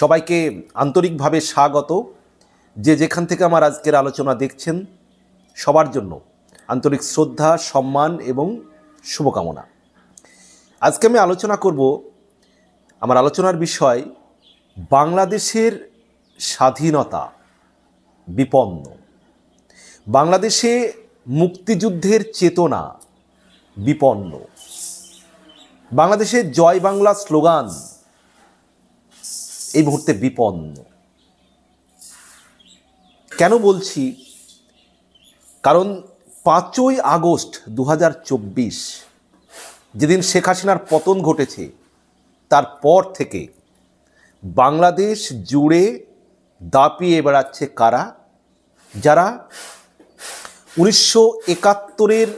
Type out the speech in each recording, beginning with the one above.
সবাইকে আন্তরিকভাবে স্বাগত। যে যেখান থেকে আমার আজকের আলোচনা দেখছেন সবার জন্য আন্তরিক শ্রদ্ধা, সম্মান এবং শুভকামনা। আজকে আমি আলোচনা করব, আমার আলোচনার বিষয় বাংলাদেশের স্বাধীনতা বিপন্ন। বাংলাদেশে মুক্তিযুদ্ধের চেতনা বিপন্ন। বাংলাদেশের জয় বাংলা স্লোগান এই মুহূর্তে বিপন্ন। কেন বলছি? কারণ 5ই আগস্ট 2024 যেদিন শেখ হাসিনার পতন ঘটেছে, তারপর থেকে বাংলাদেশ জুড়ে দাপিয়ে বেড়াচ্ছে কারা? যারা 1971-এর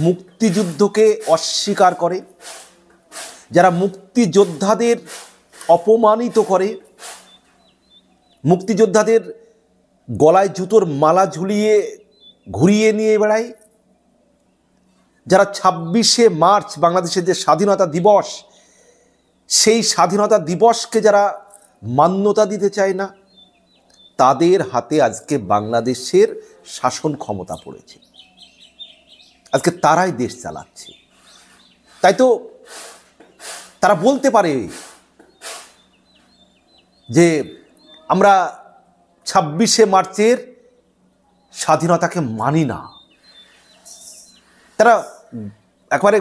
মুক্তিযুদ্ধকে অস্বীকার করে, যারা মুক্তিযোদ্ধাদের অপমানিত করে, মুক্তিযোদ্ধাদের গলায় জুতোর মালা ঝুলিয়ে ঘুরিয়ে নিয়ে বেড়ায়, যারা 26শে মার্চ বাংলাদেশের যে স্বাধীনতা দিবস, সেই স্বাধীনতা দিবসকে যারা মান্যতা দিতে চায় না, তাদের হাতে আজকে বাংলাদেশের শাসন ক্ষমতা পড়েছে। আজকে তারাই দেশ চালাচ্ছে। তাই তো তারা বলতে পারে যে আমরা 26শে মার্চের স্বাধীনতাকে মানি না। তারা একবারে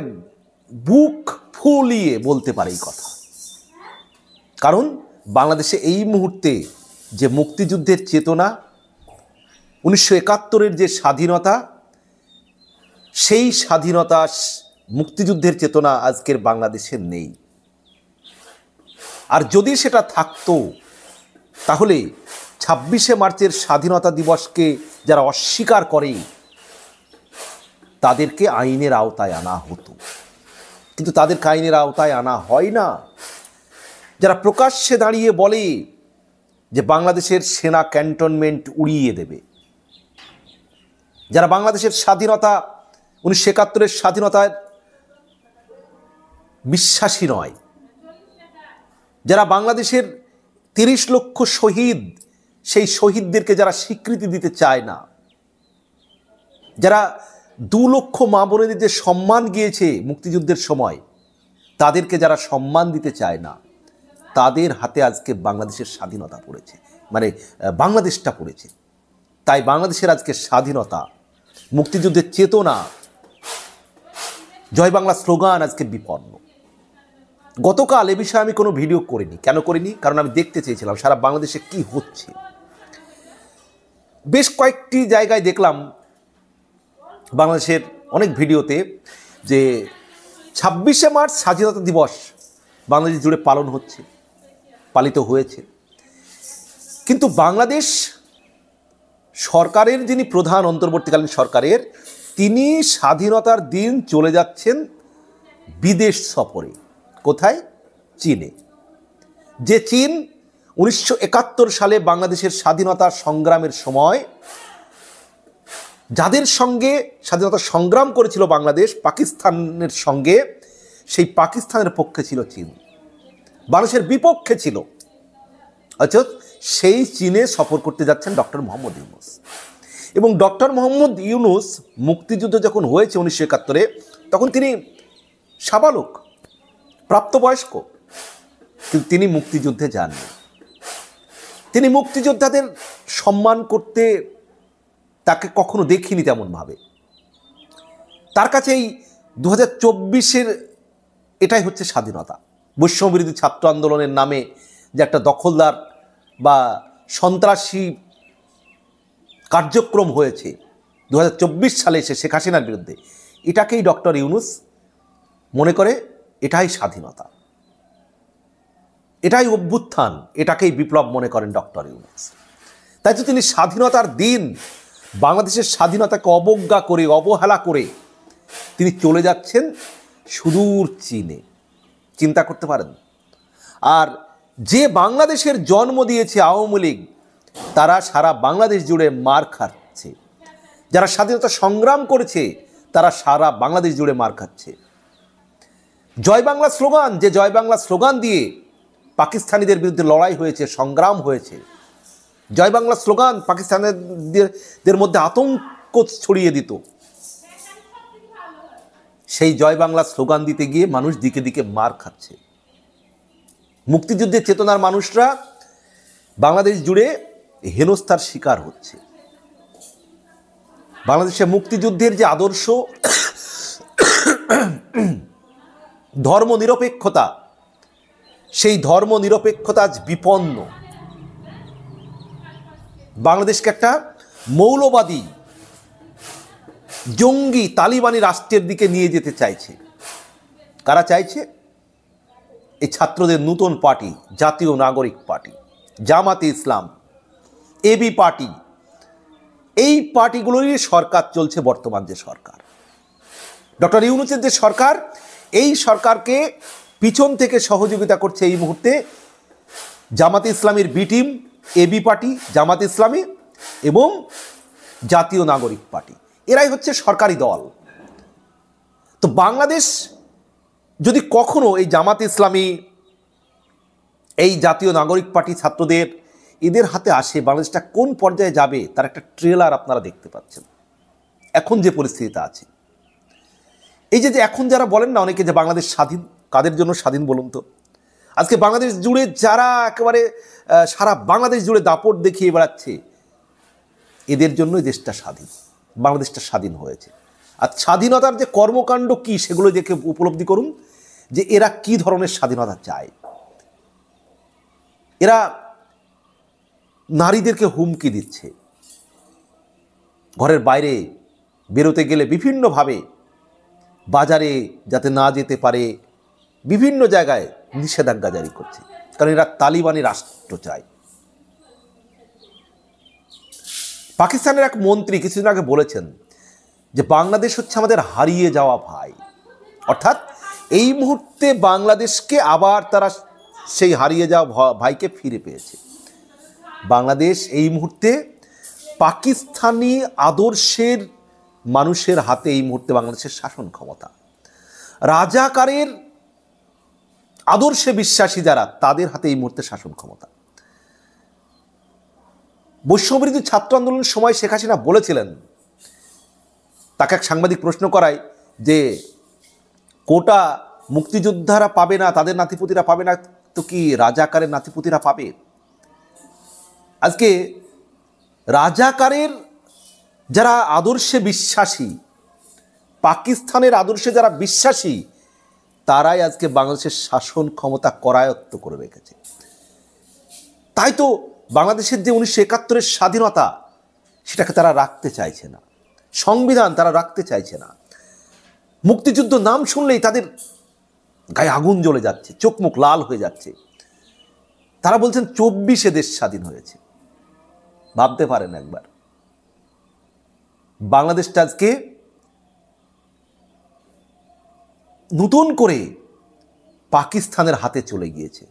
বুক ফুলিয়ে বলতে পারে এই কথা। কারণ বাংলাদেশে এই মুহূর্তে যে মুক্তিযুদ্ধের চেতনা, 1971-এর যে স্বাধীনতা, সেই স্বাধীনতা, মুক্তিযুদ্ধের চেতনা আজকের বাংলাদেশে নেই। আর যদি সেটা থাকতো, তাহলে 26শে মার্চের স্বাধীনতা দিবসকে যারা অস্বীকার করে তাদেরকে আইনের আওতায় আনা হতো। কিন্তু তাদেরকে আইনের আওতায় আনা হয় না। যারা প্রকাশ্যে দাঁড়িয়ে বলে যে বাংলাদেশের সেনা ক্যান্টনমেন্ট উড়িয়ে দেবে, যারা বাংলাদেশের স্বাধীনতা, 1971-এর স্বাধীনতায় বিশ্বাসী নয়, যারা বাংলাদেশের 30 লক্ষ শহীদ, সেই শহীদদেরকে যারা স্বীকৃতি দিতে চায় না, যারা 2 লক্ষ মা বোনেদের যে সম্মান গিয়েছে মুক্তিযুদ্ধের সময়, তাদেরকে যারা সম্মান দিতে চায় না, তাদের হাতে আজকে বাংলাদেশের স্বাধীনতা পড়েছে, মানে বাংলাদেশটা পড়েছে। তাই বাংলাদেশের আজকে স্বাধীনতা, মুক্তিযুদ্ধের চেতনা, জয় বাংলা স্লোগান আজকে বিপন্ন। গতকাল এ বিষয়ে আমি কোনো ভিডিও করিনি। কেন করিনি? কারণ আমি দেখতে চেয়েছিলাম সারা বাংলাদেশে কি হচ্ছে। বেশ কয়েকটি জায়গায় দেখলাম বাংলাদেশের অনেক ভিডিওতে যে 26শে মার্চ স্বাধীনতা দিবস বাংলাদেশ জুড়ে পালিত হয়েছে। কিন্তু বাংলাদেশ সরকারের যিনি প্রধান, অন্তর্বর্তীকালীন সরকারের, তিনি স্বাধীনতার দিন চলে যাচ্ছেন বিদেশ সফরে। কোথায়? চীনে। যে চীন 1971 সালে বাংলাদেশের স্বাধীনতা সংগ্রামের সময় যাদের সঙ্গে স্বাধীনতা সংগ্রাম করেছিল বাংলাদেশ, পাকিস্তানের সঙ্গে, সেই পাকিস্তানের পক্ষে ছিল চীন, বাংলাদেশের বিপক্ষে ছিল। অর্থাৎ সেই চীনে সফর করতে যাচ্ছেন ডক্টর মোহাম্মদ ইউনূস। এবং ডক্টর মোহাম্মদ ইউনূস মুক্তিযুদ্ধ যখন হয়েছে 1971-এ, তখন তিনি সাবালক, প্রাপ্তবয়স্ক, কিন্তু তিনি মুক্তিযুদ্ধে যাননি। তিনি মুক্তিযোদ্ধাদের সম্মান করতে তাকে কখনো দেখিনি তেমনভাবে। তার কাছে এই 2024-এর এটাই হচ্ছে স্বাধীনতা। বৈষম্যবিরোধী ছাত্র আন্দোলনের নামে যে একটা দখলদার বা সন্ত্রাসী কার্যক্রম হয়েছে 2024 সালে এসে শেখ হাসিনার বিরুদ্ধে, এটাকেই ডক্টর ইউনূস মনে করে এটাই স্বাধীনতা, এটাই অভ্যুত্থান, এটাকেই বিপ্লব মনে করেন ডক্টর ইউনূস। তাই তো তিনি স্বাধীনতার দিন বাংলাদেশের স্বাধীনতাকে অবজ্ঞা করে, অবহেলা করে তিনি চলে যাচ্ছেন সুদূর চীনে। চিন্তা করতে পারেন। আর যে বাংলাদেশের জন্ম দিয়েছে আওয়ামী লীগ, তারা সারা বাংলাদেশ জুড়ে মার খাচ্ছে। যারা স্বাধীনতা সংগ্রাম করেছে, তারা সারা বাংলাদেশ জুড়ে মার খাচ্ছে। জয় বাংলা স্লোগান, যে জয় বাংলা স্লোগান দিয়ে পাকিস্তানিদের বিরুদ্ধে লড়াই হয়েছে, সংগ্রাম হয়েছে, জয় বাংলা স্লোগান পাকিস্তানিদের মধ্যে আতঙ্ক ছড়িয়ে দিত। সেই জয় বাংলা স্লোগান দিতে গিয়ে মানুষ দিকে দিকে মার খাচ্ছে। মুক্তিযুদ্ধের চেতনার মানুষরা বাংলাদেশ জুড়ে হেনস্থার শিকার হচ্ছে। বাংলাদেশের মুক্তিযুদ্ধের যে আদর্শ, ধর্মনিরপেক্ষতা, সেই ধর্মনিরপেক্ষতা আজ বিপন্ন। বাংলাদেশকে একটা মৌলবাদী, জঙ্গি, তালিবানি রাষ্ট্রের দিকে নিয়ে যেতে চাইছে। কারা চাইছে? এই ছাত্রদের নতুন পার্টি, জাতীয় নাগরিক পার্টি, জামাতে ইসলাম, এবি পার্টি, এই পার্টিগুলোরই সরকার চলছে বর্তমান যে সরকার। ডক্টর ইউনূসের যে সরকার, এই সরকারকে পিছন থেকে সহযোগিতা করছে এই মুহূর্তে জামাতে ইসলামীর বি টিম, এবি পার্টি, জামাতে ইসলামী এবং জাতীয় নাগরিক পার্টি। এরাই হচ্ছে সরকারি দল। তো বাংলাদেশ যদি কখনো এই জামাতে ইসলামী, এই জাতীয় নাগরিক পার্টি, ছাত্রদের এদের হাতে আসে, বাংলাদেশটা কোন পর্যায়ে যাবে তার একটা ট্রেলার আপনারা দেখতে পাচ্ছেন। এখন যে পরিস্থিতিতে আছে, এই যে এখন যারা বলেন না অনেকে যে বাংলাদেশ স্বাধীন, কাদের জন্য স্বাধীন বলুন তো? আজকে বাংলাদেশ জুড়ে যারা একেবারে সারা বাংলাদেশ জুড়ে দাপট দেখিয়ে বেড়াচ্ছে, এদের জন্যই দেশটা স্বাধীন, বাংলাদেশটা স্বাধীন হয়েছে। আর স্বাধীনতার যে কর্মকাণ্ড কি, সেগুলো দেখে উপলব্ধি করুন যে এরা কি ধরনের স্বাধীনতা চায়। এরা নারীদেরকে হুমকি দিচ্ছে, ঘরের বাইরে বেরোতে গেলে বিভিন্নভাবে বাজারে যাতে না যেতে পারে, বিভিন্ন জায়গায় নিষেধাজ্ঞা জারি করছে, কারণ এরা তালিবানি রাষ্ট্র চায়। পাকিস্তানের এক মন্ত্রী কিছুদিন আগে বলেছেন যে বাংলাদেশ হচ্ছে আমাদের হারিয়ে যাওয়া ভাই, অর্থাৎ এই মুহূর্তে বাংলাদেশকে আবার তারা সেই হারিয়ে যাওয়া ভাইকে ফিরে পেয়েছে। বাংলাদেশ এই মুহূর্তে পাকিস্তানি আদর্শের মানুষের হাতে এই মুহূর্তে বাংলাদেশের শাসন ক্ষমতা। রাজাকারের আদর্শে বিশ্বাসী যারা, তাদের হাতে এই মুহূর্তে শাসন ক্ষমতা। বৈষম্যবিরোধী ছাত্র আন্দোলনের সময় শেখ হাসিনা বলেছিলেন, তাকে এক সাংবাদিক প্রশ্ন করায় যে কোটা মুক্তিযোদ্ধারা পাবে না, তাদের নাতিপুতিরা পাবে না, তো কি রাজাকারের নাতিপুতিরা পাবে? আজকে রাজাকারের যারা আদর্শে বিশ্বাসী, পাকিস্তানের আদর্শে যারা বিশ্বাসী, তারাই আজকে বাংলাদেশের শাসন ক্ষমতা করায়ত্ত করে রেখেছে। তাই তো বাংলাদেশের যে 1971-এর স্বাধীনতা, সেটাকে তারা রাখতে চাইছে না, সংবিধান তারা রাখতে চাইছে না। মুক্তিযুদ্ধ নাম শুনলেই তাদের গায়ে আগুন জ্বলে যাচ্ছে, চোখ মুখ লাল হয়ে যাচ্ছে। তারা বলছেন 24-এ দেশ স্বাধীন হয়েছে। ভাবতে পারেন একবার, বাংলাদেশটা আজকে নতুন করে পাকিস্তানের হাতে চলে গিয়েছে।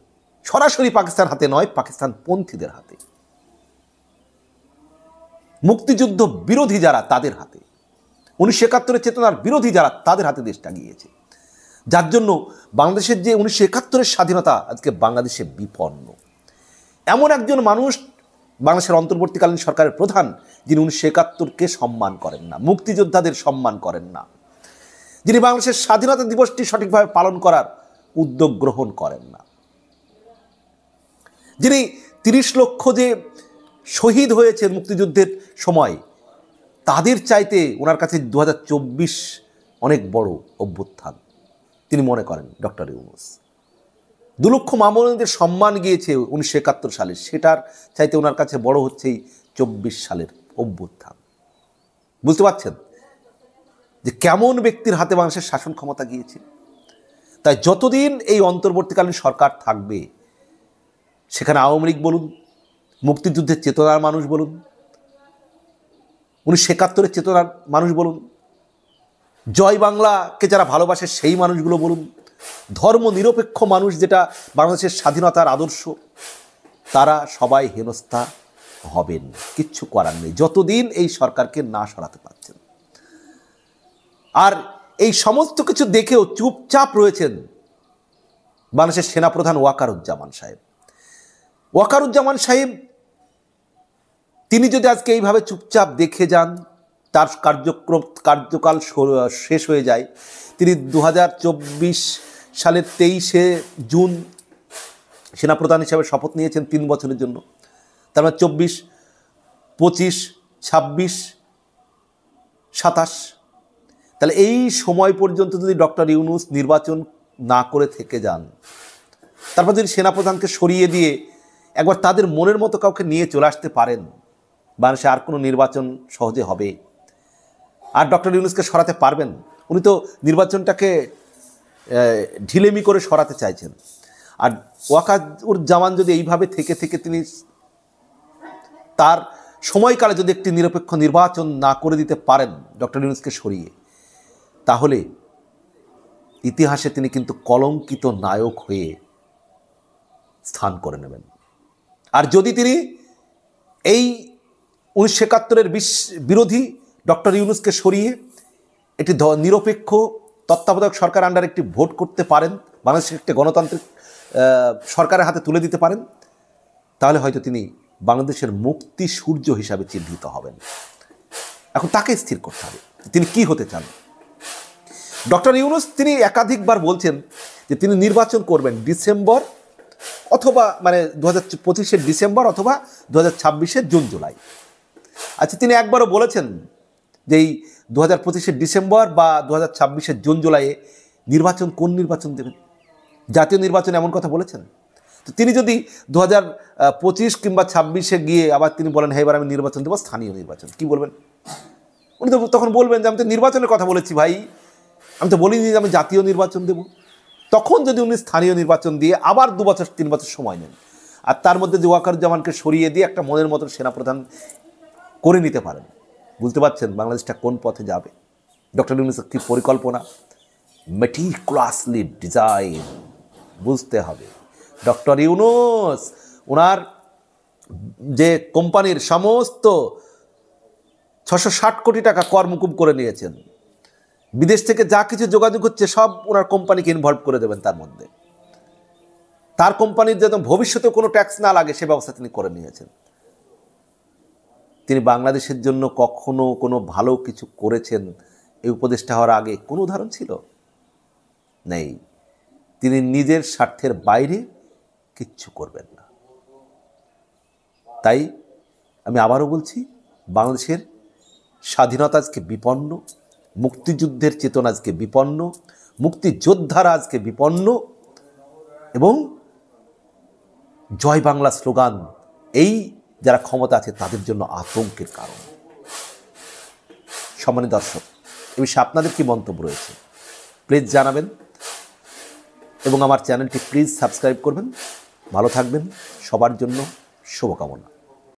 সরাসরি পাকিস্তান হাতে নয়, পাকিস্তান পন্থীদের হাতে, মুক্তিযুদ্ধ বিরোধী যারা তাদের হাতে, 1971-এর চেতনার বিরোধী যারা তাদের হাতে দেশটা গিয়েছে। যার জন্য বাংলাদেশের যে 1971-এর স্বাধীনতা আজকে বাংলাদেশে বিপন্ন। এমন একজন মানুষ বাংলাদেশের অন্তর্বর্তীকালীন সরকারের প্রধান, যিনি 1971-কে সম্মান করেন না, মুক্তিযোদ্ধাদের সম্মান করেন না, যিনি বাংলাদেশের স্বাধীনতা দিবসটি সঠিকভাবে পালন করার উদ্যোগ গ্রহণ করেন না, যিনি 30 লক্ষ যে শহীদ হয়েছে মুক্তিযুদ্ধের সময়, তাদের চাইতে ওনার কাছে 2024 অনেক বড় অভ্যুত্থান তিনি মনে করেন ডক্টর ইউনূস। 2 লক্ষ মামুনদের সম্মান গিয়েছে 1971 সালে, সেটার চাইতে ওনার কাছে বড় হচ্ছে এই 24 সালের অভ্যুত্থান। বুঝতে পারছেন যে কেমন ব্যক্তির হাতে বাংলাদেশের শাসন ক্ষমতা গিয়েছে? তাই যতদিন এই অন্তর্বর্তীকালীন সরকার থাকবে, সেখানে আওয়ামী লীগ বলুন, মুক্তিযুদ্ধের চেতনার মানুষ বলুন, 1971-এর চেতনার মানুষ বলুন, জয় বাংলাকে যারা ভালোবাসে সেই মানুষগুলো বলুন, ধর্ম নিরপেক্ষ মানুষ যেটা বাংলাদেশের স্বাধীনতার আদর্শ, তারা সবাই হেনস্থা হবেন। কিচ্ছু করার নেই যতদিন এই সরকারকে না সরাতে পারছেন। আর এই সমস্ত কিছু দেখেও চুপচাপ রয়েছেন বাংলাদেশের সেনাপ্রধান ওয়াকারুজ্জামান সাহেব। ওয়াকারুজ্জামান সাহেব তিনি যদি আজকে এইভাবে চুপচাপ দেখে যান, তার কার্যকাল শেষ হয়ে যায়, তিনি 2024 সালের 23শে জুন সেনাপ্রধান হিসাবে শপথ নিয়েছেন 3 বছরের জন্য। তার মানে 24, 25, 26, 27, তাহলে এই সময় পর্যন্ত যদি ডক্টর ইউনূস নির্বাচন না করে থেকে যান, তারপর যদি সেনাপ্রধানকে সরিয়ে দিয়ে একবার তাদের মনের মতো কাউকে নিয়ে চলে আসতে পারেন, বাংলাদেশে আর কোনো নির্বাচন সহজে হবে। আর ডক্টর ইউনূসকে সরাতে পারবেন? উনি তো নির্বাচনটাকে ঢিলেমি করে সরাতে চাইছেন। আর ওয়াকারুজ্জামান যদি এইভাবে থেকে থেকে তিনি তার সময়কালে যদি একটি নিরপেক্ষ নির্বাচন না করে দিতে পারেন ডক্টর ইউনূসকে সরিয়ে, তাহলে ইতিহাসে তিনি কিন্তু কলঙ্কিত নায়ক হয়ে স্থান করে নেবেন। আর যদি তিনি এই 1971-এর বিরোধী ডক্টর ইউনূসকে সরিয়ে একটি নিরপেক্ষ তত্ত্বাবধায়ক সরকার আন্ডার একটি ভোট করতে পারেন, বাংলাদেশের একটি গণতান্ত্রিক সরকারের হাতে তুলে দিতে পারেন, তাহলে হয়তো তিনি বাংলাদেশের মুক্তি সূর্য হিসাবে চিহ্নিত হবেন। এখন তাকে স্থির করতে হবে তিনি কি হতে চান। ডক্টর ইউনূস তিনি একাধিকবার বলছেন যে তিনি নির্বাচন করবেন ডিসেম্বর অথবা 2025-এর ডিসেম্বর অথবা 2026-এর জুন জুলাই। আচ্ছা, তিনি একবারও বলেছেন যে এই 2025-এর ডিসেম্বর বা 2026-এর জুন জুলাইয়ে নির্বাচন, কোন নির্বাচন দেবেন? জাতীয় নির্বাচন এমন কথা বলেছেন? তো তিনি যদি 2025 কিংবা 26-এ গিয়ে আবার তিনি বলেন হ্যাঁ এবার আমি নির্বাচন দেবো, স্থানীয় নির্বাচন, কি বলবেন? উনি তো তখন বলবেন যে আমি তো নির্বাচনের কথা বলেছি ভাই, আমি তো বলিনি যে আমি জাতীয় নির্বাচন দেব। তখন যদি উনি স্থানীয় নির্বাচন দিয়ে আবার 2 বছর 3 বছর সময় নেন, আর তার মধ্যে যে ওয়াকারুজ্জামানকে সরিয়ে দিয়ে একটা মনের মতন সেনাপ্রধান করে নিতে পারেন, বুঝতে পারছেন বাংলাদেশটা কোন পথে যাবে। ডক্টর ইউনূসের কি পরিকল্পনা, মেটিকুলাসলি ডিজাইন, বুঝতে হবে। ডক্টর ইউনূস ওনার যে কোম্পানির সমস্ত 660 কোটি টাকা কর মুকুব করে নিয়েছেন, বিদেশ থেকে যা কিছু যোগাযোগ হচ্ছে সব ওনার কোম্পানিকে ইনভলভ করে দেবেন তার মধ্যে। তার কোম্পানির যেন ভবিষ্যতে কোনো ট্যাক্স না লাগে সে ব্যবস্থা তিনি করে নিয়েছেন। তিনি বাংলাদেশের জন্য কখনো কোনো ভালো কিছু করেছেন এই উপদেষ্টা হওয়ার আগে কোনো উদাহরণ ছিল? নেই। তিনি নিজের স্বার্থের বাইরে কিচ্ছু করবেন না। তাই আমি আবারও বলছি, বাংলাদেশের স্বাধীনতা আজকে বিপন্ন, মুক্তিযুদ্ধের চেতনা আজকে বিপন্ন, মুক্তিযোদ্ধারা আজকে বিপন্ন, এবং জয় বাংলা স্লোগান এই যারা ক্ষমতা আছে তাদের জন্য আতঙ্কের কারণ। সম্মানিত দর্শক, এ বিষয়ে আপনাদের কি মন্তব্য রয়েছে প্লিজ জানাবেন, এবং আমার চ্যানেলটি প্লিজ সাবস্ক্রাইব করবেন। ভালো থাকবেন, সবার জন্য শুভকামনা।